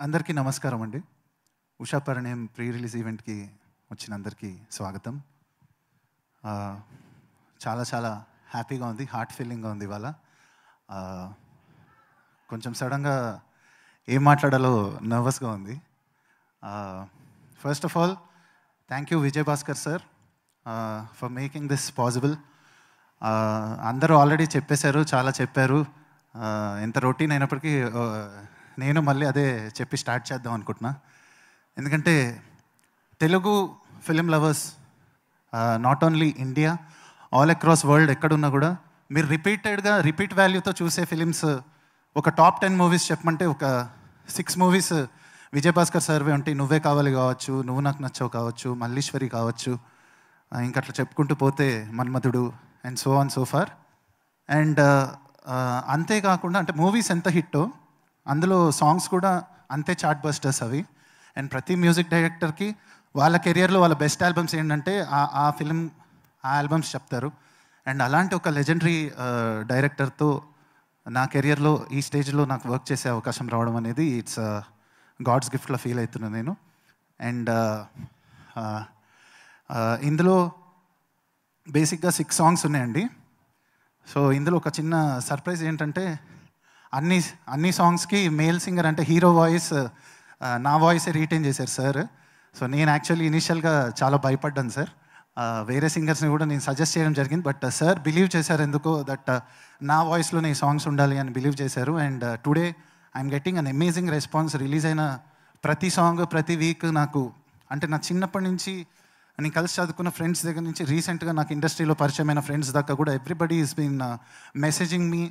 అందరికీ నమస్కారం అండి. ఉషా పరిణయం ప్రీ రిలీజ్ ఈవెంట్కి వచ్చిన అందరికీ స్వాగతం. చాలా చాలా హ్యాపీగా ఉంది, హార్ట్ ఫీలింగ్గా ఉంది ఇవాళ. కొంచెం సడన్గా ఏం మాట్లాడాలో నర్వస్గా ఉంది. First of all thank you Vijay Bhaskar sir for making this possible. అందరూ ఆల్రెడీ చెప్పేశారు, చాలా చెప్పారు. ఎంత రొటీన్ అయినప్పటికీ నేను మళ్ళీ అదే చెప్పి స్టార్ట్ చేద్దాం అనుకుంటున్నా. ఎందుకంటే Telugu film lovers not only India, all across world ఎక్కడున్నా కూడా మీరు రిపీట్ వాల్యూతో చూసే ఫిలిమ్స్ ఒక టాప్ 10 మూవీస్ చెప్పమంటే ఒక 6 మూవీస్ విజయ్ భాస్కర్ సర్వే ఉంటాయి. నువ్వే కావాలి కావచ్చు, నువ్వు నాకు నచ్చావు కావచ్చు, మల్లీశ్వరి కావచ్చు, ఇంకా అట్లా చెప్పుకుంటూ పోతే Manmadhudu and so on so far. And అంతేకాకుండా అంటే మూవీస్ ఎంత హిట్టో అందులో సాంగ్స్ కూడా అంతే చార్ట్ బస్టర్స్ అవి. అండ్ ప్రతి మ్యూజిక్ డైరెక్టర్కి వాళ్ళ కెరియర్లో వాళ్ళ బెస్ట్ ఆల్బమ్స్ ఏంటంటే ఆ ఫిలిం ఆ ఆల్బమ్స్ చెప్తారు. అండ్ అలాంటి ఒక లెజెండరీ డైరెక్టర్తో నా కెరియర్లో ఈ స్టేజ్లో నాకు వర్క్ చేసే అవకాశం రావడం అనేది ఇట్స్ గాడ్స్ గిఫ్ట్లో ఫీల్ అవుతున్నాను నేను. అండ్ ఇందులో బేసిక్గా 6 సాంగ్స్ ఉన్నాయండి. సో ఇందులో ఒక చిన్న సర్ప్రైజ్ ఏంటంటే అన్ని సాంగ్స్కి మేల్ సింగర్ అంటే హీరో వాయిస్ నా వాయిసే రీటైన్ చేశారు సార్. సో నేను యాక్చువల్లీ ఇనీషియల్గా చాలా భయపడ్డాను సార్. వేరే సింగర్స్ని కూడా నేను సజెస్ట్ చేయడం జరిగింది. బట్ సార్ బిలీవ్ చేశారు ఎందుకో దట్ నా వాయిస్లోనే ఈ సాంగ్స్ ఉండాలి అని బిలీవ్ చేశారు. And today I'm getting an amazing response. Release అయిన ప్రతి సాంగ్ ప్రతి వీక్ నాకు అంటే నా చిన్నప్పటి నుంచి నేను కలిసి చదువుకున్న ఫ్రెండ్స్ దగ్గర నుంచి రీసెంట్గా నాకు ఇండస్ట్రీలో పరిచయమైన ఫ్రెండ్స్ దాకా కూడా everybody is been messaging me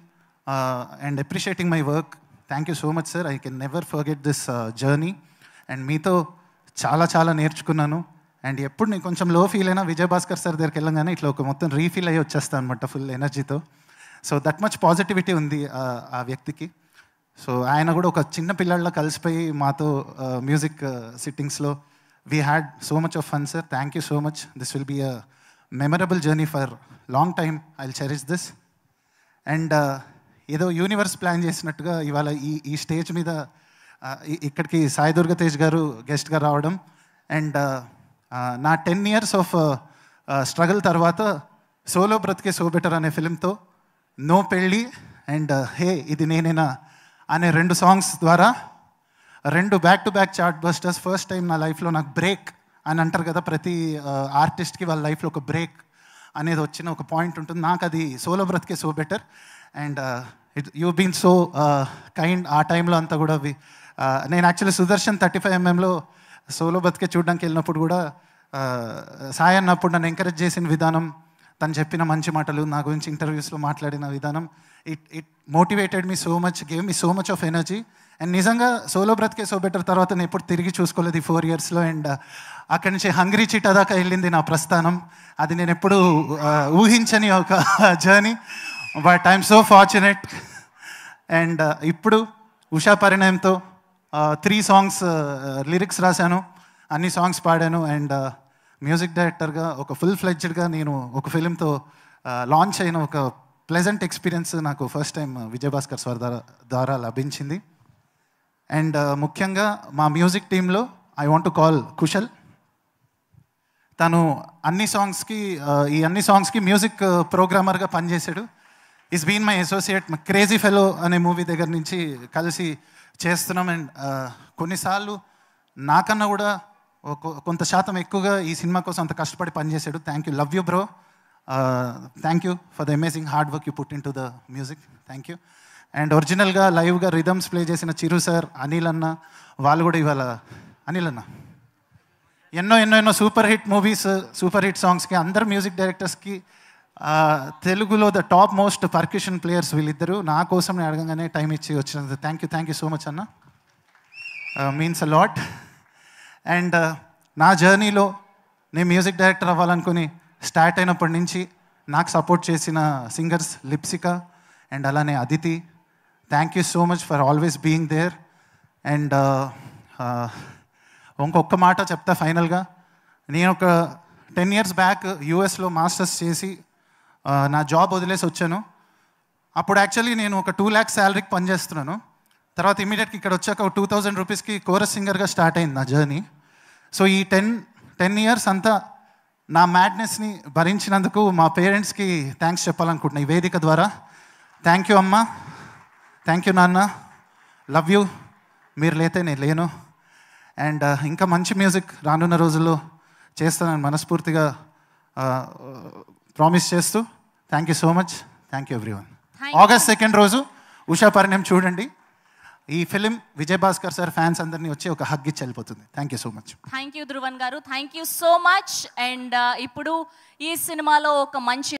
and appreciating my work. Thank you so much sir. I can never forget this journey. And మీతో చాలా చాలా నేర్చుకున్నాను. అండ్ ఎప్పుడు నేను కొంచెం లో ఫీల్ అయినా విజయ్ భాస్కర్ సార్ దగ్గరికి వెళ్ళగానే ఇట్లా ఒక మొత్తం రీఫీల్ అయ్యి వచ్చేస్తాను అనమాట ఫుల్ ఎనర్జీతో. సో దట్ మచ్ పాజిటివిటీ ఉంది ఆ వ్యక్తికి. సో ఆయన కూడా ఒక చిన్న పిల్లల్లా కలిసిపోయి మాతో మ్యూజిక్ సిట్టింగ్స్లో we had so much of fun sir. Thank you so much. This will be a memorable journey for long time. I will cherish this. And ఏదో యూనివర్స్ ప్లాన్ చేసినట్టుగా ఇవాళ ఈ స్టేజ్ మీద ఇక్కడికి సాయి దుర్గా తేజ్ గారు గెస్ట్గా రావడం అండ్ నా 10 years ఆఫ్ స్ట్రగుల్ తర్వాత సోలో బ్రతికే సో బెటర్ అనే ఫిలింతో నో పెళ్ళి అండ్ హే ఇది నేనేనా అనే 2 సాంగ్స్ ద్వారా 2 back to back chart busters. First time నా లైఫ్లో నాకు బ్రేక్ అని అంటారు కదా, ప్రతి ఆర్టిస్ట్కి వాళ్ళ లైఫ్లో ఒక బ్రేక్ అనేది వచ్చిన ఒక పాయింట్ ఉంటుంది. నాకు అది సోలో బ్రతికే so better. And you been so kind. ఆ టైంలో అంతా కూడా నేను యాక్చువల్లీ సుదర్శన్ 35mm సోలో బతికే చూడడానికి వెళ్ళినప్పుడు కూడా సాయి అన్నప్పుడు నన్ను ఎంకరేజ్ చేసిన విధానం, తను చెప్పిన మంచి మాటలు, నా గురించి ఇంటర్వ్యూస్లో మాట్లాడిన విధానం, it motivated me so much, gave me so much of energy. And నిజంగా సోలో బ్రతికే సో బెటర్ తర్వాత నేను ఎప్పుడు తిరిగి చూసుకోలేదు ఈ 4 yearsలో. అండ్ అక్కడి నుంచి హంగ్రీ చీటా దాకా వెళ్ళింది నా ప్రస్థానం. అది నేను ఎప్పుడు ఊహించని ఒక journey. But I'm so fortunate. And ఇప్పుడు ఉషా పరిణయంతో 3 songs లిరిక్స్ రాశాను, అన్ని సాంగ్స్ పాడాను. అండ్ మ్యూజిక్ డైరెక్టర్గా ఒక ఫుల్ ఫ్లెడ్జ్డ్గా నేను ఒక ఫిలింతో లాంచ్ అయిన ఒక ప్లెజెంట్ ఎక్స్పీరియన్స్ నాకు first time Vijay Bhaskar sir ద్వారా లభించింది. అండ్ ముఖ్యంగా మా మ్యూజిక్ టీంలో I want to call Kushal. తను ఈ అన్ని సాంగ్స్కి మ్యూజిక్ ప్రోగ్రామర్గా పనిచేశాడు. Is been my associate. Crazy fellow అనే మూవీ దగ్గర నుంచి కలిసి చేస్తున్నాం. అండ్ కొన్నిసార్లు నాకన్నా కూడా కొంత శాతం ఎక్కువగా ఈ సినిమా కోసం అంత కష్టపడి పనిచేశాడు. Thank you, love you bro. Thank you for the amazing hard work you put in to the music. Thank you. And ఒరిజినల్గా లైవ్గా రిథమ్స్ ప్లే చేసిన చిరు సార్, అనిల్ అన్న, వాళ్ళు కూడా ఇవాళ అనిల్ అన్న ఎన్నో super hit movies, super hit సాంగ్స్కి అందరు మ్యూజిక్ డైరెక్టర్స్కి తెలుగులో the top most percussion players వీళ్ళిద్దరూ. నా కోసం నేను అడగంగానే టైం ఇచ్చి వచ్చినందుకు థ్యాంక్ యూ సో మచ్ అన్న. Means a lot. అండ్ నా జర్నీలో నేను మ్యూజిక్ డైరెక్టర్ అవ్వాలనుకుని స్టార్ట్ అయినప్పటి నుంచి నాకు సపోర్ట్ చేసిన సింగర్స్ లిప్సికా అండ్ అలానే Aditi, thank you so much for always being there. And ఇంకొక మాట చెప్తా ఫైనల్గా. నేను ఒక 10 years బ్యాక్ యూఎస్లో మాస్టర్స్ చేసి నా జాబ్ వదిలేసి వచ్చాను. అప్పుడు యాక్చువల్లీ నేను ఒక 2 lakhs శాలరీకి పనిచేస్తున్నాను. తర్వాత ఇమీడియట్గా ఇక్కడ వచ్చాక 2000 రూపీస్కి కోరస్ సింగర్గా స్టార్ట్ అయింది నా జర్నీ. సో ఈ 10 ఇయర్స్ అంతా నా మ్యాడ్నెస్ని భరించినందుకు మా పేరెంట్స్కి థ్యాంక్స్ చెప్పాలనుకుంటున్నా ఈ వేదిక ద్వారా. థ్యాంక్ యూ అమ్మ, థ్యాంక్ యూ నాన్న, లవ్ యూ, మీరు లేతే నేను లేను. అండ్ ఇంకా మంచి మ్యూజిక్ రానున్న రోజుల్లో చేస్తానని మనస్ఫూర్తిగా ప్రామిస్ చేస్తూ thank you so much. Thank you everyone. August 2 రోజు ఉషా పరిణయం చూడండి. ఈ ఫిలిం విజయభాస్కర్ సార్ ఫ్యాన్స్ అందరినీ వచ్చి ఒక హగ్ ఇచ్చి వెళ్ళిపోతుంది. Thank you so much. Thank you Dhruvan గారు, thank you so much. And ఇప్పుడు ఈ సినిమాలో ఒక మంచి